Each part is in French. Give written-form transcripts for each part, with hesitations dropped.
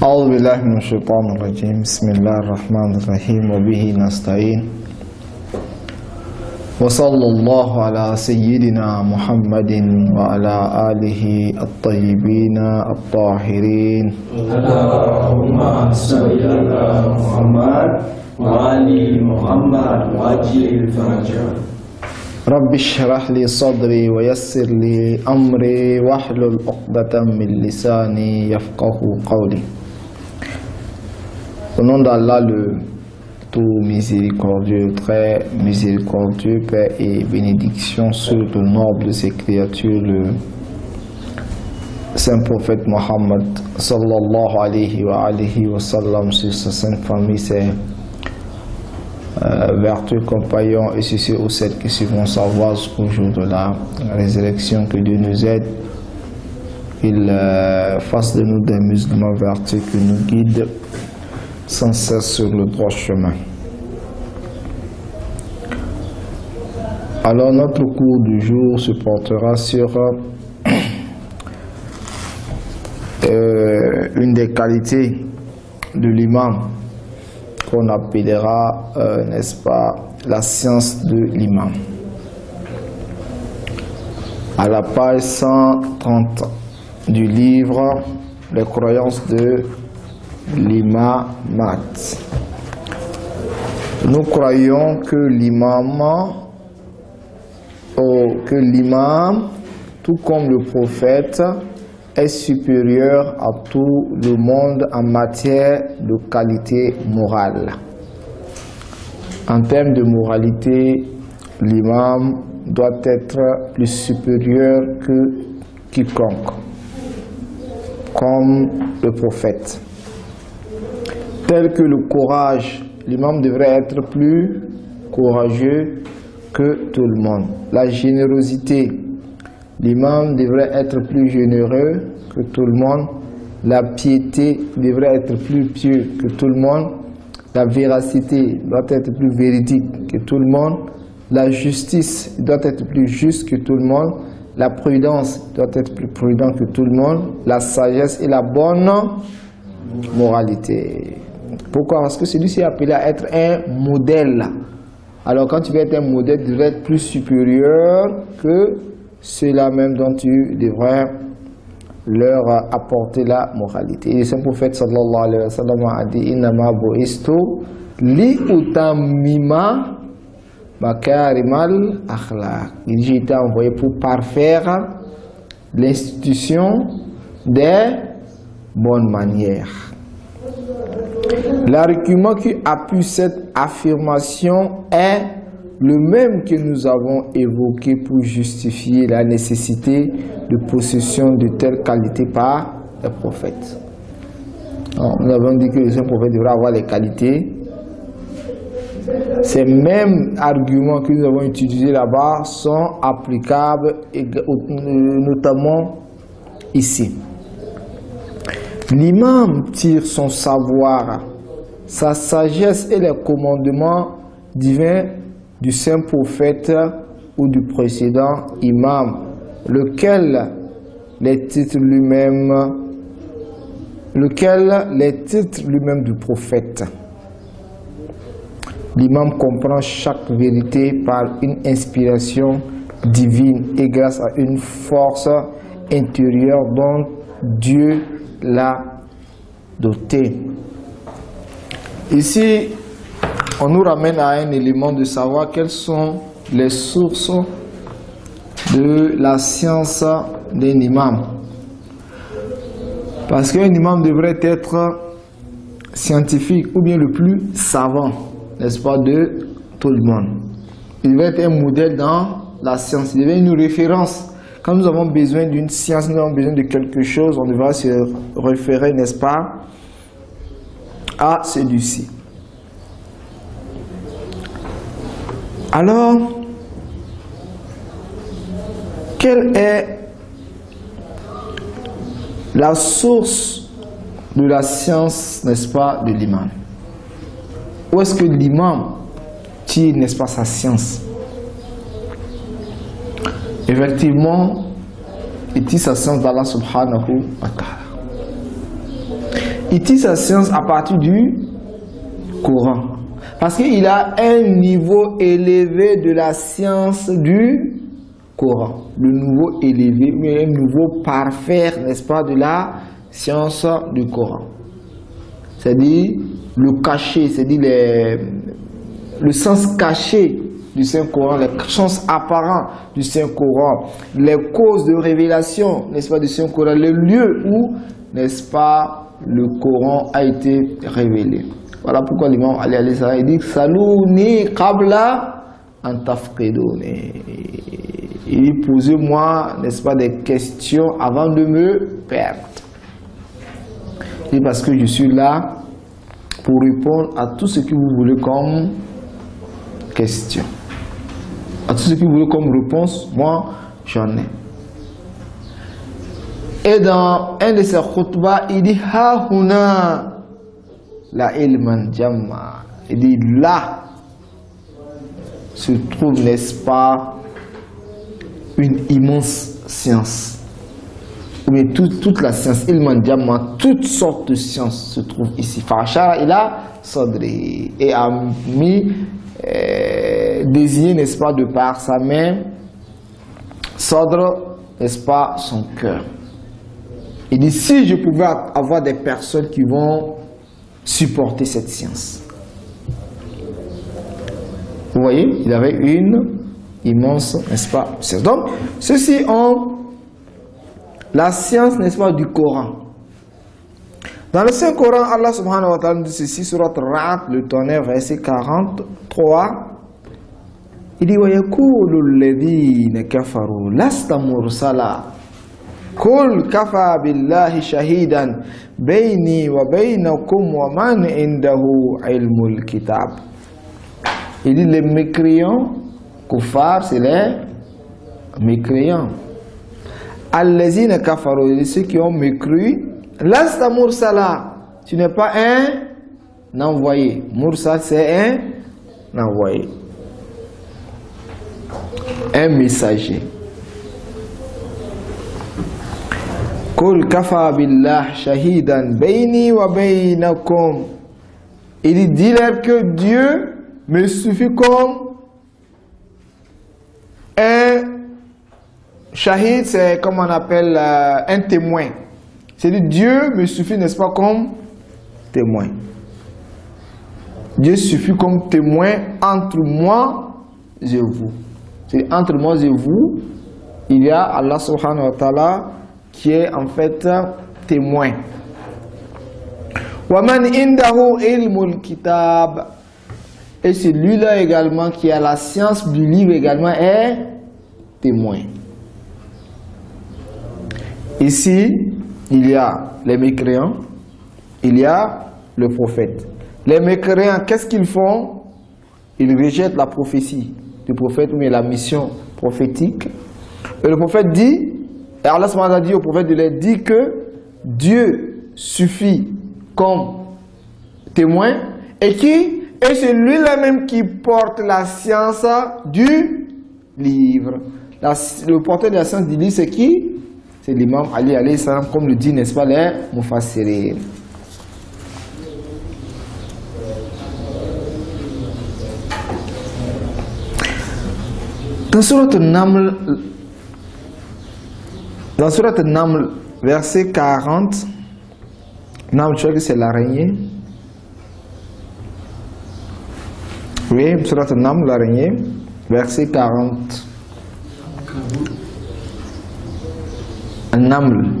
أعوذ بالله من الشيطان الرجيم بسم الله الرحمن الرحيم وبه نستعين وصلى الله على سيدنا محمد وعلى آله الطيبين الطاهرين اللهم صل على محمد وآل محمد وعجل فرجه رب اشرح لي صدري ويسر لي أمري واحلل عقدة من لساني يفقه قولي. Au nom d'Allah, le tout miséricordieux, très miséricordieux, Père et bénédiction sur le noble de ses créatures, le Saint prophète Mohammed sallallahu alayhi wa sallam, sur sa sainte famille, ses vertueux compagnons et ceux ou celles qui suivront sa voie jusqu'au jour de la résurrection. Que Dieu nous aide, qu'il fasse de nous des musulmans vertueux, qu'il nous guide sans cesse sur le droit chemin. Alors notre cours du jour se portera sur une des qualités de l'imam qu'on appellera, n'est-ce pas, la science de l'imam. À la page 130 du livre Les croyances de l'imamat. Nous croyons que l'imam, tout comme le prophète, est supérieur à tout le monde en matière de qualité morale. En termes de moralité, l'imam doit être plus supérieur que quiconque, comme le prophète. Tel que le courage, l'imam devrait être plus courageux que tout le monde. La générosité, l'imam devrait être plus généreux que tout le monde. La piété devrait être plus pieux que tout le monde. La véracité doit être plus véridique que tout le monde. La justice doit être plus juste que tout le monde. La prudence doit être plus prudent que tout le monde. La sagesse et la bonne moralité. Pourquoi? Parce que celui-ci est appelé à être un modèle. Alors quand tu veux être un modèle, tu devrais être plus supérieur que ceux-là même dont tu devrais leur apporter la moralité. Et le Saint prophète sallallahu alayhi wa sallam a dit innama bu'istu li utammima makarimal akhlaq. Il dit j'ai été envoyé pour parfaire l'institution des bonnes manières. L'argument qui appuie cette affirmation est le même que nous avons évoqué pour justifier la nécessité de possession de telle qualité par les prophètes. Alors, nous avons dit que le Saint prophète devrait avoir les qualités. Ces mêmes arguments que nous avons utilisés là-bas sont applicables notamment ici. L'imam tire son savoir, sa sagesse et les commandements divins du saint prophète ou du précédent imam, lequel les titres lui-même du prophète. L'imam comprend chaque vérité par une inspiration divine et grâce à une force intérieure dont Dieu l'a doté. Ici, on nous ramène à un élément de savoir quelles sont les sources de la science d'un imam. Parce qu'un imam devrait être scientifique ou bien le plus savant, n'est-ce pas, de tout le monde. Il devrait être un modèle dans la science, il devrait être une référence. Quand nous avons besoin d'une science, nous avons besoin de quelque chose, on devra se référer, n'est-ce pas, à celui-ci. Alors, quelle est la source de la science, n'est-ce pas, de l'imam? Où est-ce que l'imam tire, n'est-ce pas, sa science? Effectivement, il tire sa science d'Allah subhanahu wa ta'ala. Il tire sa science à partir du Coran. Parce qu'il a un niveau élevé de la science du Coran. Le niveau élevé, mais un niveau parfait, n'est-ce pas, de la science du Coran. C'est-à-dire le caché, c'est-à-dire le sens caché du Saint-Coran, les sens apparents du Saint-Coran, les causes de révélation, n'est-ce pas, du Saint-Coran, les lieux où, n'est-ce pas, le Coran a été révélé. Voilà pourquoi l'imam Ali alayhi salam dit Salouni qabla an tafqiduni. Il dit posez-moi, n'est-ce pas, des questions avant de me perdre. Et parce que je suis là pour répondre à tout ce que vous voulez comme question. À tout ce que vous voulez comme réponse, moi j'en ai. Et dans un de ses khutbahs, il dit Ha huna la ilman jamma. Il dit là se trouve, n'est-ce pas, une immense science. Mais toute la science, ilman jamma, toutes sortes de sciences se trouvent ici. Fashara ila sadri, et a mis désigné, n'est-ce pas, de par sa main, sadr, n'est-ce pas, son cœur. Il dit si je pouvais avoir des personnes qui vont supporter cette science. Vous voyez, il avait une immense, n'est-ce pas, science. Donc, ceux-ci ont la science, n'est-ce pas, du Coran. Dans le Saint-Coran, Allah subhanahu wa ta'ala dit ceci, surat Ra'd, le tonnerre, verset 43. Il dit wa yaqulu alladhina kafaru lasta mursala qul kafa billahi shahidan bayni wa baynakum wa man indahu ilmul kitab. Il dit les mécréants, kuffar, c'est les mécréants. Alladhina kafaru, ceux qui ont mécru. Lasta mursala, tu n'es pas un envoyé. Mursal, c'est un envoyé, un messager. Qul kafa billah shahidan bayni wa baynakum. Il dit leur que Dieu me suffit comme un shahid, c'est comme on appelle un témoin. C'est-à-dire Dieu me suffit, n'est-ce pas, comme témoin. Dieu suffit comme témoin entre moi et vous. C'est entre moi et vous, il y a Allah subhanahu wa ta'ala qui est en fait témoin. Wa man indahu ilmul kitab. Et celui-là également qui a la science du livre également est témoin. Ici, il y a les mécréants, il y a le prophète. Les mécréants, qu'est-ce qu'ils font? Ils rejettent la prophétie du prophète, mais la mission prophétique. Et le prophète dit, et Allah a dit au prophète de leur dire que Dieu suffit comme témoin et c'est lui-là même qui porte la science du livre. Le porteur de la science du livre, c'est qui? C'est l'imam Ali alayhi salam, comme le dit, n'est-ce pas, les mufassirin. Dans Surat An-Naml, verset 40, Naml, je crois que c'est l'araignée. Oui, Surat An-Naml, l'araignée, verset 40. An-Naml.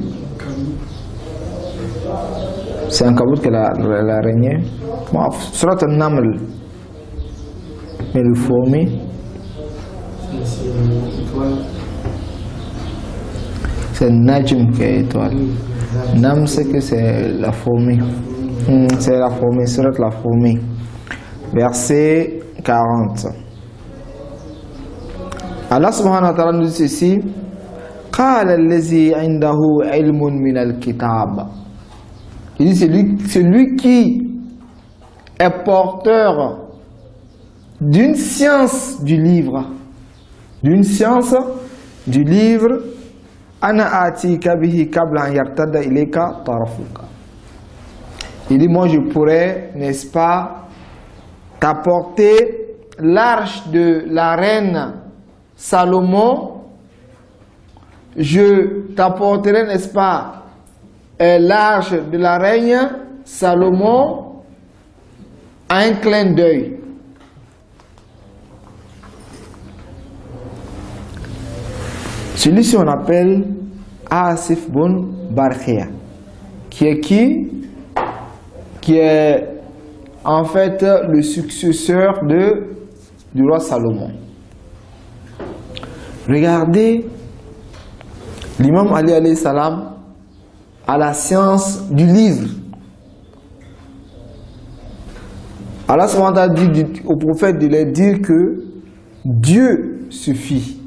C'est un kabout que l'araignée. Bon, Surat An-Naml. Mais le fourmi. C'est Najm qui est étoile. Nam, c'est que c'est la fourmi. C'est la fourmi, Surat la fourmi. Verset 40. Allah subhanahu wa ta'ala nous dit ceci. قال الذي عنده علم من الكتاب. Il dit celui qui est porteur d'une science du livre. D'une science du livre. Ana atika bihi qabla an yartada ilayka tarafuka. Il dit, moi je pourrais, n'est-ce pas, t'apporter l'arche de la reine Salomon. Je t'apporterai, n'est-ce pas, l'arche de la reine Salomon à un clin d'œil. Celui-ci on appelle Asif bun Barkhia, qui est qui? Qui est en fait le successeur du roi Salomon. Regardez, l'imam Ali alayhi salam a la science du livre. Allah a dit au prophète de leur dire que Dieu suffit.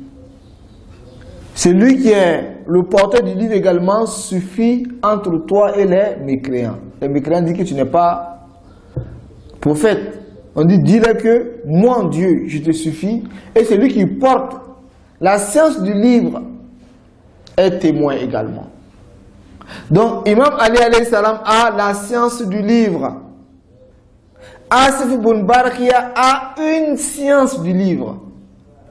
Celui qui est le porteur du livre également suffit entre toi et les mécréants. Les mécréants disent que tu n'es pas prophète. On dit, dis-leur que moi, Dieu, je te suffis. Et celui qui porte la science du livre est témoin également. Donc, Imam Ali alayhi salam a la science du livre. Asif bun Barkhia a une science du livre.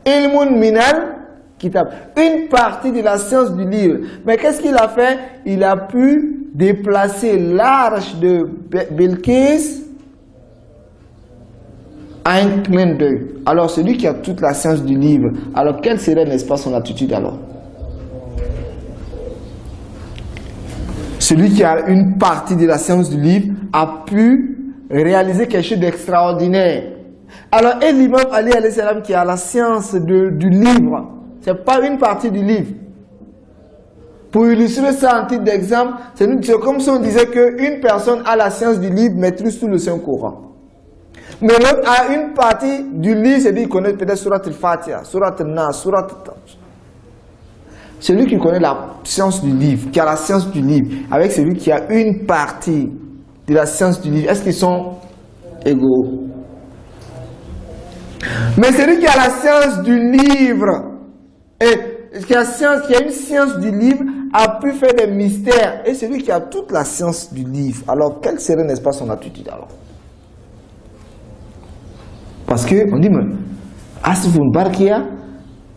Ilmun minal kitab. Une partie de la science du livre. Mais qu'est-ce qu'il a fait? Il a pu déplacer l'arche de Belkis à un clin d'œil. Alors, celui qui a toute la science du livre, alors quelle serait, n'est-ce pas, son attitude alors? Celui qui a une partie de la science du livre a pu réaliser quelque chose d'extraordinaire. Alors, et l'imam Ali alayhi salam qui a la science du livre, ce n'est pas une partie du livre. Pour illustrer ça en titre d'exemple, c'est comme si on disait qu'une personne a la science du livre, maîtrise tout le Saint-Coran. Mais l'autre a une partie du livre, c'est-à-dire qu'il connaît peut-être Surat al-Fatiha, Surat al-Nas, Surat al-Taj. Celui qui connaît la science du livre, qui a la science du livre, avec celui qui a une partie de la science du livre, est-ce qu'ils sont égaux? Mais celui qui a la science du livre, et qui a une science du livre, a pu faire des mystères. Et celui qui a toute la science du livre, alors quelle serait, n'est-ce pas, son attitude alors? Parce qu'on dit, mais Asif bun Barkhia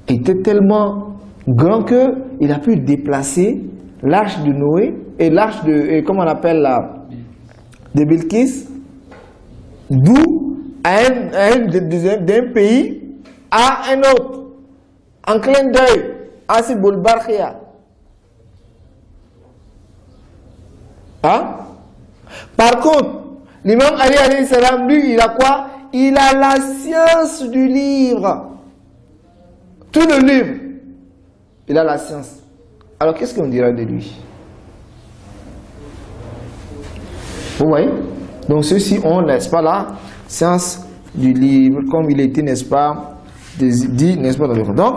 était tellement grand qu'il a pu déplacer l'arche de Noé et l'arche de, comment on appelle là, de Belkis, d'où d'un pays à un autre, en clin d'œil, Asif bun Barkhia. Hein? Par contre, l'imam Ali alayhi salam, lui, il a quoi? Il a la science du livre. Tout le livre. Il a la science. Alors, qu'est-ce qu'on dira de lui? Vous voyez? Donc, ceux-ci ont, n'est-ce pas, la science du livre, comme il était, n'est-ce pas, dit, n'est-ce pas, dans le livre. Donc,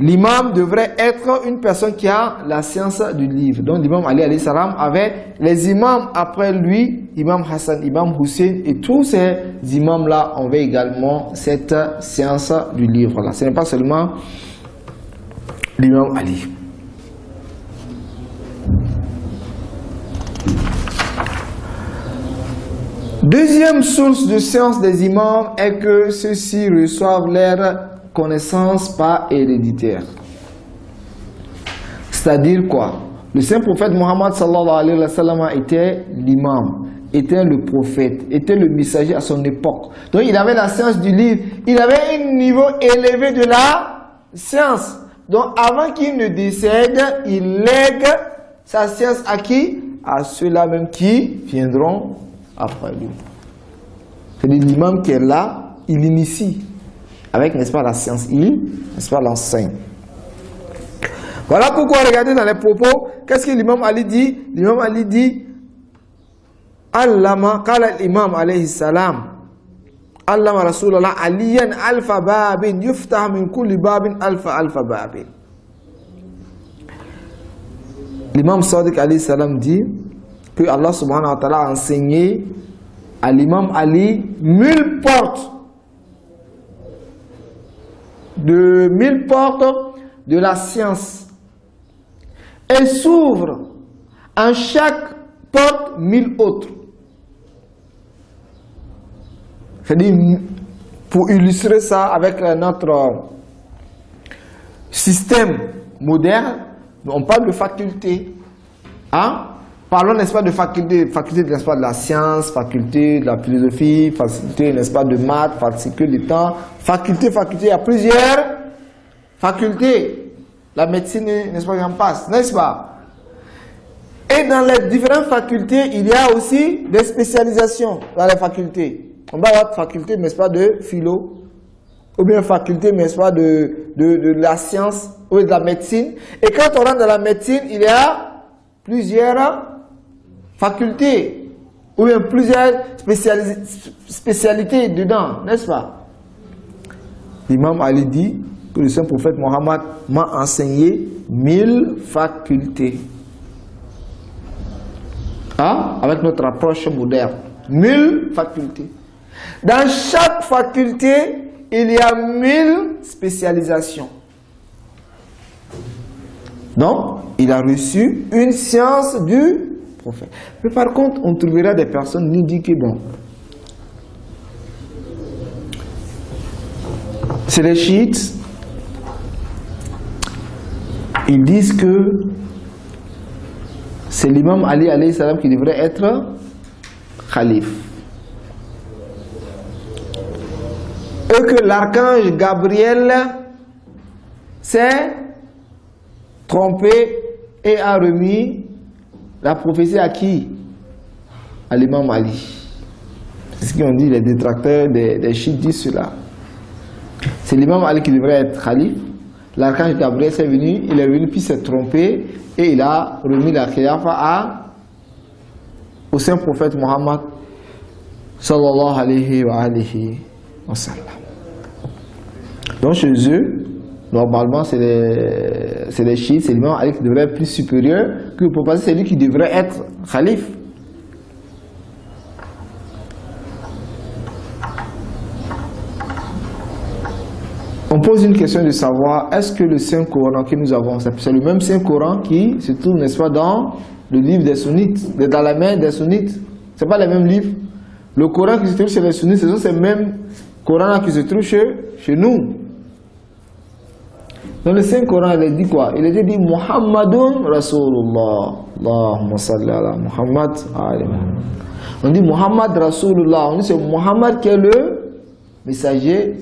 l'imam devrait être une personne qui a la science du livre. Donc, l'imam Ali alayhi salam avait les imams après lui, imam Hassan, imam Hussein, et tous ces imams-là avaient également cette science du livre-là. Ce n'est pas seulement l'imam Ali. Deuxième source de science des imams est que ceux-ci reçoivent leur connaissance par héréditaire. C'est-à-dire quoi? Le saint prophète Mohammed sallallahu alayhi wa sallam était l'imam, était le prophète, était le messager à son époque. Donc il avait la science du livre, il avait un niveau élevé de la science. Donc avant qu'il ne décède, il lègue sa science à qui? À ceux-là même qui viendront après lui. C'est-à-dire l'imam qui est là, il initie avec, n'est-ce pas, la science, n'est-ce pas, l'enseigne. Voilà pourquoi, regardez dans les propos, qu'est-ce que l'imam Ali dit? L'imam Ali dit, Allama, qala l'imam alayhi salam, Allama Rasulallah aliyan alfa babin, yuftah min kulli babin alfa babin. L'imam Sadiq alayhi salam dit que Allah subhanahu wa ta'ala a enseigné à l'imam Ali 1000 portes de la science et s'ouvre en chaque porte 1000 autres. C'est-à-dire, pour illustrer ça avec notre système moderne, on parle de faculté. Hein? Parlons, n'est-ce pas, de faculté, n'est-ce pas, de la science, faculté de la philosophie, faculté, n'est-ce pas, de maths, faculté du temps, faculté, il y a plusieurs facultés. La médecine, n'est-ce pas, j'en passe, n'est-ce pas? Et dans les différentes facultés, il y a aussi des spécialisations dans les facultés. On va avoir faculté, n'est-ce pas, de philo, ou bien faculté, n'est-ce pas, de la science, ou de la médecine. Et quand on rentre dans la médecine, il y a plusieurs facultés, ou bien plusieurs spécialités dedans, n'est-ce pas? L'imam Ali dit que le saint prophète Mohammed m'a enseigné 1000 facultés. Hein? Avec notre approche moderne. 1000 facultés. Dans chaque faculté, il y a 1000 spécialisations. Donc, il a reçu une science du prophète. Mais par contre, on trouvera des personnes qui disent que bon, c'est les chiites. Ils disent que c'est l'imam Ali alayhi salam qui devrait être calife. Et que l'archange Gabriel s'est trompé et a remis la prophétie à qui? À l'imam Ali. C'est ce qu'ils ont dit, les détracteurs des chiites disent cela. C'est l'imam Ali qui devrait être calife. L'archange Gabriel est venu, puis s'est trompé et il a remis la khilafa au saint prophète Mohammed sallallahu alayhi wa sallam. Donc chez eux, normalement c'est les chiites, c'est l'imam Ali qui devrait être plus supérieur que pour passer, c'est lui qui devrait être calife. On pose une question de savoir, est-ce que le Saint-Coran que nous avons, c'est le même Saint-Coran qui se trouve, n'est-ce pas, dans le livre des sunnites, dans la main des sunnites? Ce n'est pas les mêmes livres. Le Coran qui se trouve chez les sunnites, ce sont ces mêmes Corans qui se trouvent chez nous. Dans le Saint-Coran, il a dit quoi? Il a dit Muhammadun Rasulullah. Allahumma salli ala Muhammad. On dit Muhammad Rasulullah. On dit c'est Muhammad qui est le messager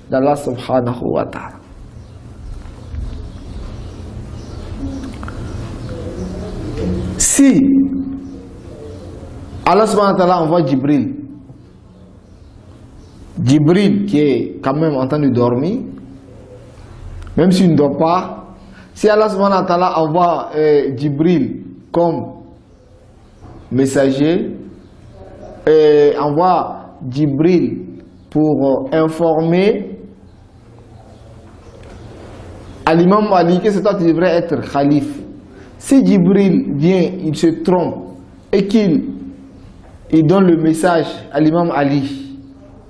d'Allah subhanahu wa ta'ala. Si Allah subhanahu wa ta'ala envoie Jibril qui est quand même en train de dormir, même s'il ne dort pas, si Allah subhanahu wa ta'ala envoie Jibril comme messager, envoie Jibril pour informer à l'imam Ali que c'est toi qui devrais être calife. Si Jibril vient, il se trompe et qu'il donne le message à l'imam Ali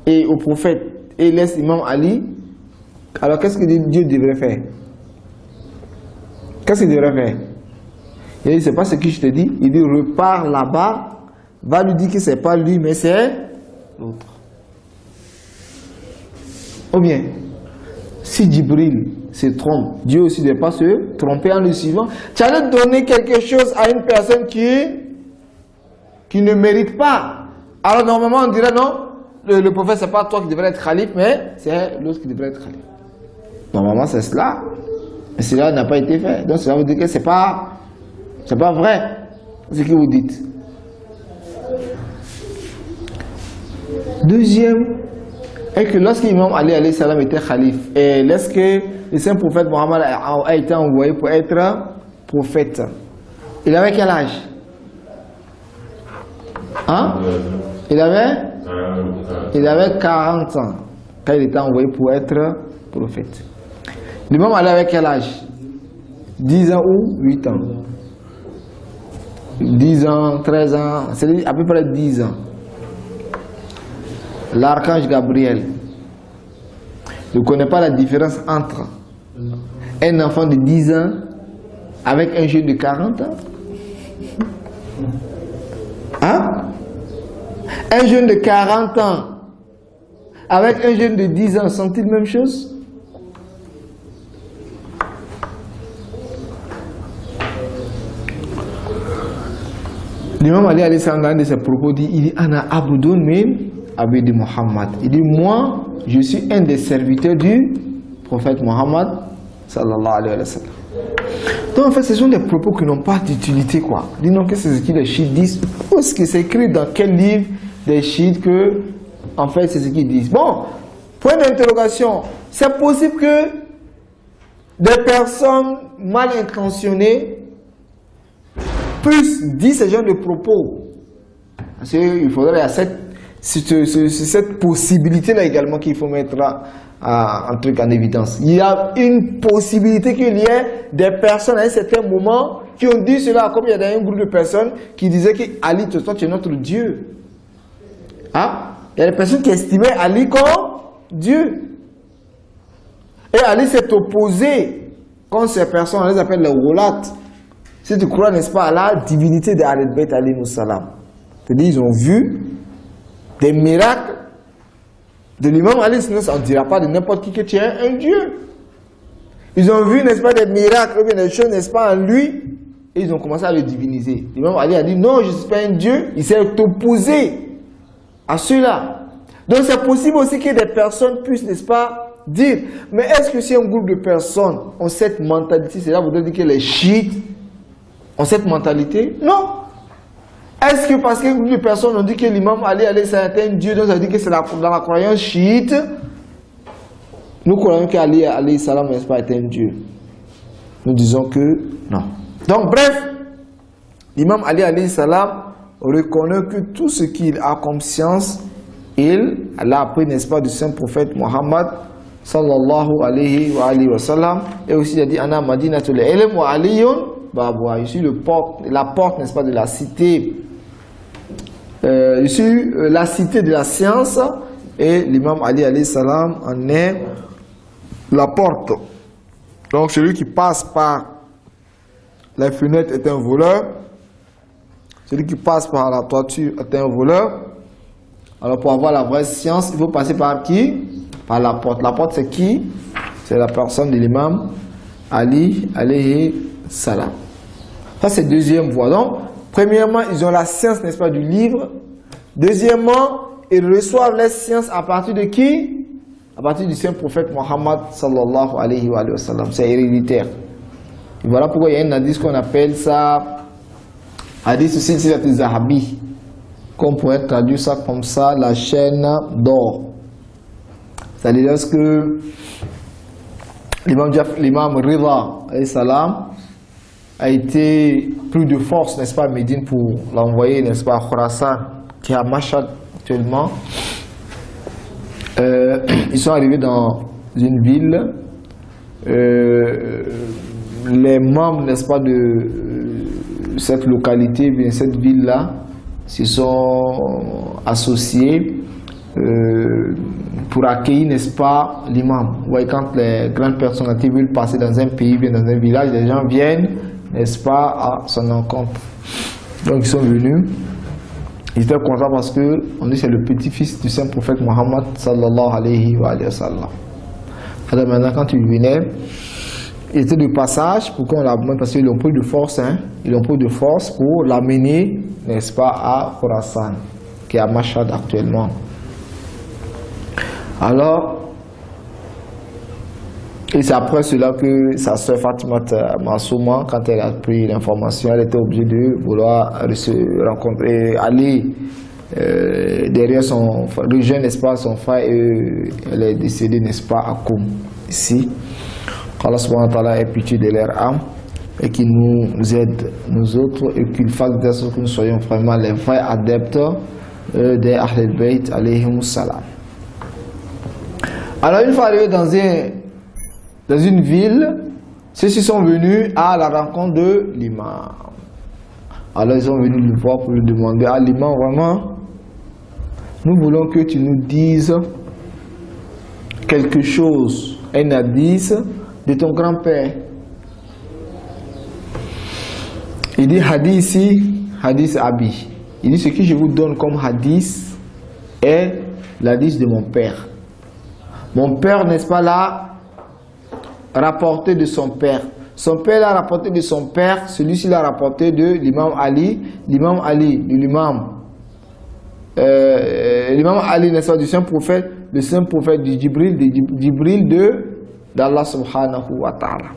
et au prophète et laisse l'imam Ali, alors qu'est-ce que Dieu devrait faire? Qu'est-ce qu'il devrait faire? Il dit, c'est pas ce que je te dis. Il dit, repars là-bas, va lui dire que c'est pas lui, mais c'est l'autre. Ou bien, si Jibril se trompe, Dieu aussi ne doit pas se tromper en le suivant. Tu allais donner quelque chose à une personne qui ne mérite pas. Alors normalement on dirait non, le prophète c'est pas toi qui devrais être calife, mais c'est l'autre qui devrait être calife. Normalement c'est cela. Mais cela n'a pas été fait. Donc cela veut dire que c'est pas vrai ce que vous dites. Deuxième, est que lorsque l'imam Ali alayhi salam était calife, et lorsque le saint prophète Mohammed a été envoyé pour être prophète, il avait quel âge? Hein? Il avait 40 ans quand il était envoyé pour être prophète. L'imam Ali avait quel âge? 10 ans ou 8 ans? 10 ans, 13 ans, c'est à peu près 10 ans. L'archange Gabriel ne connaît pas la différence entre un enfant de 10 ans avec un jeune de 40 ans. Hein? Un jeune de 40 ans avec un jeune de 10 ans, sont-ils la même chose? L'imam Ali alayhi salam, dans un de ses propos, il dit Ana abudun min abidi Muhammad. Il dit moi, je suis un des serviteurs du prophète Muhammad sallallahu alayhi wa sallam. Donc en fait, ce sont des propos qui n'ont pas d'utilité, quoi. Dis donc, qu'est-ce que les chiites disent? Où est-ce que c'est écrit dans quel livre des chiites que, en fait, c'est ce qu'ils disent? Bon, point d'interrogation. C'est possible que des personnes mal intentionnées puissent dire ce genre de propos. Parce qu'il faudrait, cette possibilité-là également qu'il faut mettre un truc en évidence. Il y a une possibilité qu'il y ait des personnes à un certain moment qui ont dit cela, comme il y a un groupe de personnes qui disaient qu'Ali, toi tu es notre Dieu. Hein? Il y a des personnes qui estimaient Ali comme Dieu. Et Ali s'est opposé contre ces personnes, on les appelle les Wulat. Si tu crois, n'est-ce pas, à la divinité de Ahlul Bayt alayhi salam. C'est-à-dire, ils ont vu des miracles de l'imam Ali, sinon ça ne dira pas de n'importe qui que tu es un Dieu. Ils ont vu, n'est-ce pas, des miracles, ou bien des choses, n'est-ce pas, en lui, et ils ont commencé à le diviniser. L'imam Ali a dit, non, je ne suis pas un Dieu, il s'est opposé à cela. Donc c'est possible aussi que des personnes puissent, n'est-ce pas, dire, mais est-ce que si un groupe de personnes ont cette mentalité, cela voudrait dire que les chiites ont cette mentalité? Non. Est-ce que parce qu'un groupe de personnes ont dit que l'imam Ali c'est un Dieu, donc ça veut dire que c'est dans la croyance chiite, nous croyons qu'Ali alayhi salam n'est pas un Dieu? Nous disons que non. Donc bref, l'imam Ali alayhi salam reconnaît que tout ce qu'il a comme science, il l'a appris, n'est-ce pas, du saint prophète Muhammad sallallahu alayhi wa sallam, et aussi il a dit Ana madinatul ilm wa aliyun babwa. Je suis la porte, n'est-ce pas, de la cité. Je suis la cité de la science, et l'imam Ali alayhi salam en est la porte. Donc celui qui passe par la fenêtre est un voleur, celui qui passe par la toiture est un voleur. Alors pour avoir la vraie science, il faut passer par qui? Par la porte. La porte c'est qui? C'est la personne de l'imam Ali alayhi salam. Ça c'est deuxième voie. Donc premièrement, ils ont la science, n'est-ce pas, du livre. Deuxièmement, ils reçoivent la science à partir de qui? À partir du saint prophète Muhammad sallallahu alayhi wa sallam. C'est héréditaire. Et voilà pourquoi il y a un hadith qu'on appelle ça hadith silsilat al-zahabi, qu'on pourrait traduire ça comme ça, la chaîne d'or. C'est-à-dire lorsque l'imam Rida alayhi salam a été plus de force, n'est-ce pas, à Médine pour l'envoyer, n'est-ce pas, à Khurasan, qui est à Mashhad actuellement. Ils sont arrivés dans une ville. Les membres, n'est-ce pas, de cette localité, bien cette ville-là, se sont associés pour accueillir, n'est-ce pas, l'imam. Vous voyez, quand les grandes personnalités veulent passer dans un pays, bien dans un village, les gens viennent, n'est-ce pas, à son encontre. Donc ils sont venus. Ils étaient contents parce que on dit c'est le petit-fils du saint prophète Muhammad sallallahu alayhi wa sallam. Alors maintenant quand il venait, il était de passage, pourquoi on l'amène? Parce qu'ils l'ont pris de force, hein? Ils l'ont pris de force pour l'amener, n'est-ce pas, à Khurasan, qui est à Mashhad actuellement. Alors, et c'est après cela que sa soeur Fatima Massouma, quand elle a pris l'information, elle était obligée de vouloir se rencontrer, aller derrière son rejoindre, n'est-ce pas, son frère, et elle est décédée, n'est-ce pas, à Koum, ici. qu'Allah subhanahu wa ta'ala ait pitié de leur âme et qu'il nous aide, nous autres, et qu'il fasse de sorte que nous soyons vraiment les vrais adeptes des Ahlul Bayt alayhimus salam. Alors une fois arrivés dans une ville, ceux-ci sont venus à la rencontre de l'imam. Alors ils sont venus le voir pour lui demander: ah l'imam, vraiment, nous voulons que tu nous dises quelque chose, un hadith de ton grand-père. Il dit hadith ici, hadith Abi. Il dit: ce que je vous donne comme hadith est l'hadith de mon père. Mon père, n'est-ce pas, l'a rapporté de son père. Son père l'a rapporté de son père, celui-ci l'a rapporté de l'imam Ali. L'imam Ali, de l'imam Ali, n'est-ce pas, du saint prophète, le saint prophète du Djibril d'Allah subhanahu wa ta'ala.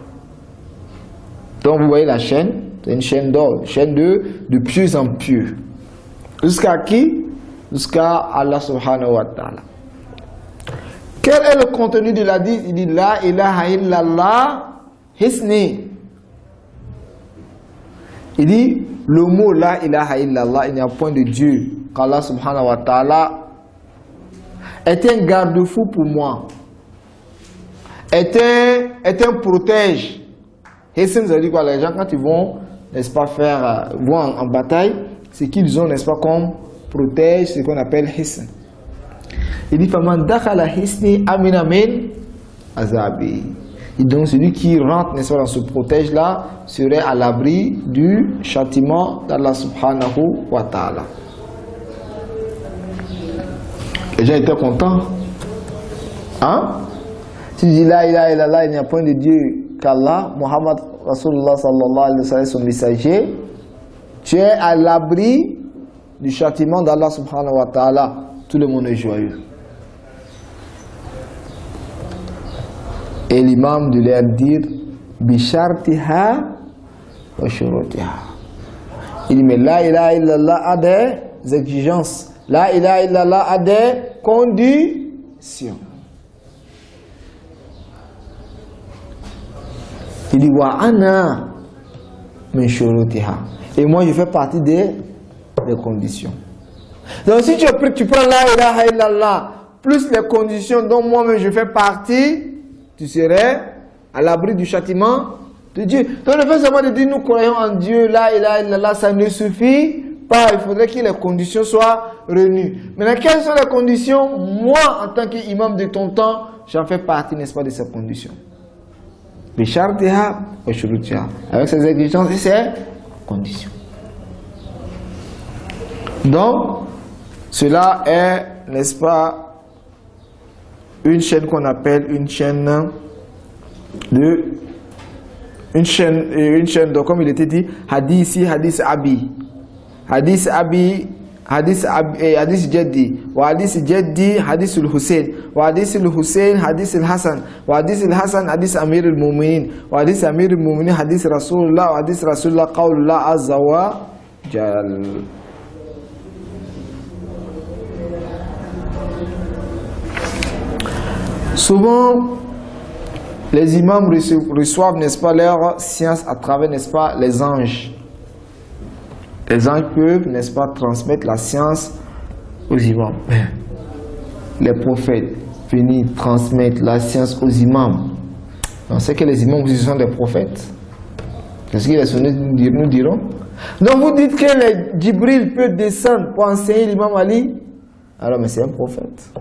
Donc vous voyez la chaîne, c'est une chaîne d'or, une chaîne de pieux en pieux. Jusqu'à qui? Jusqu'à Allah subhanahu wa ta'ala. Quel est le contenu de l'hadith? Il dit La ilaha illallah hisni. Il dit le mot La ilaha illallah, il n'y a point de Dieu qu'Allah subhanahu wa ta'ala est un garde-fou pour moi, est un protège. Hisn, ça veut dire quoi? Les gens, quand ils vont, n'est-ce pas, vont en bataille, c'est qu'ils ont, n'est-ce pas, comme protège, ce qu'on appelle hisn. Il dit Faman dakhala hisni amina min azabi. Et donc celui qui rentre, n'est-ce pas, dans ce protège-là serait à l'abri du châtiment d'Allah subhanahu wa ta'ala. Les gens étaient contents. Hein? Si tu dis La ilaha illallah, il n'y a point de Dieu qu'Allah, Muhammad Rasulullah sallallahu alayhi wa sallam, son messager, tu es à l'abri du châtiment d'Allah subhanahu wa ta'ala. Tout le monde est joyeux. Et l'imam de leur dire Bishartiha wa shurutiha. Il dit mais La ilaha illallah a des exigences. La ilaha illallah a des conditions. Il dit wa ana min shurutiha. Et moi je fais partie des conditions. Donc si tu prends La ilaha illallah plus les conditions dont moi-même je fais partie, tu serais à l'abri du châtiment de Dieu. Donc le fait seulement de dire nous croyons en Dieu, La ilaha illallah, ça ne suffit pas. Il faudrait que les conditions soient réunies. Maintenant, quelles sont les conditions? Moi, en tant qu'imam de ton temps, j'en fais partie, n'est-ce pas, de ces conditions. Avec ces exigences et ces conditions. Donc, cela est, n'est-ce pas, une chaîne qu'on appelle une chaîne donc comme il était dit, hadith abi, hadith jaddi, wa hadith jaddi, hadith al-Hussein, wa hadith al-Hussein, hadith al-Hasan, wa hadith al-Hasan, hadith Amir al-Mu'minin, wa hadith Amir al-Mu'minin, hadith Rasulullah, wa hadith Rasulullah, qawlullah azza wa jal. Souvent, les imams reçoivent, n'est-ce pas, leur science à travers, n'est-ce pas, les anges. Les anges peuvent, n'est-ce pas, transmettre la science aux imams. Les prophètes finissent transmettre la science aux imams. On sait que les imams aussi sont des prophètes. Qu'est-ce que les sunnites nous diront? Donc vous dites que le Djibril peut descendre pour enseigner l'imam Ali. Alors, mais c'est un prophète.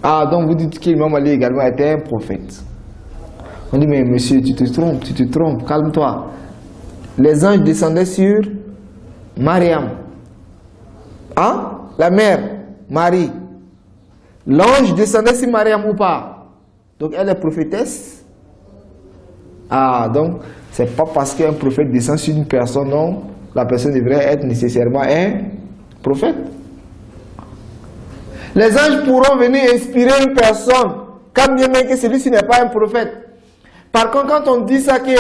Ah, donc vous dites que l'imam Ali également était un prophète. On dit, mais monsieur, tu te trompes, calme-toi. Les anges descendaient sur Mariam. Hein? La mère, Marie. L'ange descendait sur Mariam ou pas? Donc elle est prophétesse. Ah, donc c'est pas parce qu'un prophète descend sur une personne, non, la personne devrait être nécessairement un prophète. Les anges pourront venir inspirer une personne, quand bien même que celui-ci n'est pas un prophète. Par contre, quand on dit ça, que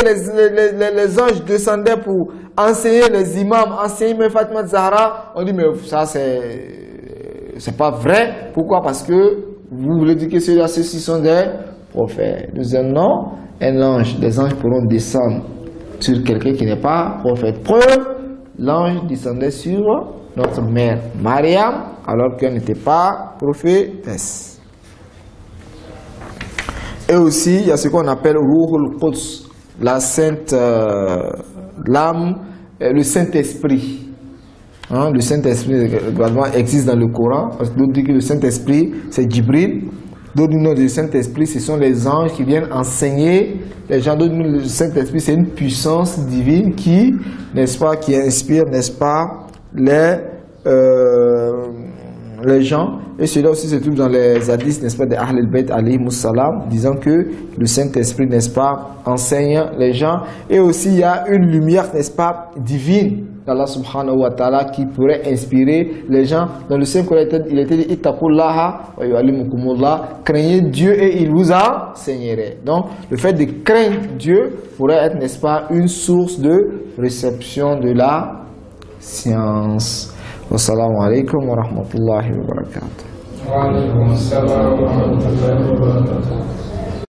les anges descendaient pour enseigner les imams, enseigner Fatima Zahra, on dit mais ça c'est pas vrai. Pourquoi? Parce que vous voulez dire que ceux-ci sont des prophètes. Nous disons non, un ange, des anges pourront descendre sur quelqu'un qui n'est pas prophète. Preuve, l'ange descendait sur notre mère Mariam, alors qu'elle n'était pas prophétesse. Et aussi, il y a ce qu'on appelle Ruhul Quds, la sainte l'âme, le Saint-Esprit. Hein, le Saint-Esprit également existe dans le Coran, parce que d'autres disent que le Saint-Esprit c'est Djibril, d'autres disent que le Saint-Esprit ce sont les anges qui viennent enseigner les gens, d'autres disent que le Saint-Esprit c'est une puissance divine qui, n'est-ce pas, qui inspire, n'est-ce pas, les gens, et cela aussi se trouve dans les hadiths, n'est-ce pas, de Ahl al-Bayt alayhimus salam, disant que le Saint-Esprit, n'est-ce pas, enseigne les gens, et aussi il y a une lumière, n'est-ce pas, divine d'Allah subhanahu wa ta'ala qui pourrait inspirer les gens. Dans le Saint-Coran, il était dit ittaqullaha wa yu'allimukumullah, craignez Dieu et il vous enseignerait. Donc le fait de craindre Dieu pourrait être, n'est-ce pas, une source de réception de la science. Wassalamu alaikum wa rahmatullahi wa barakatuh. Wa alaikum assalam wa rahmatullahi wa barakatuh.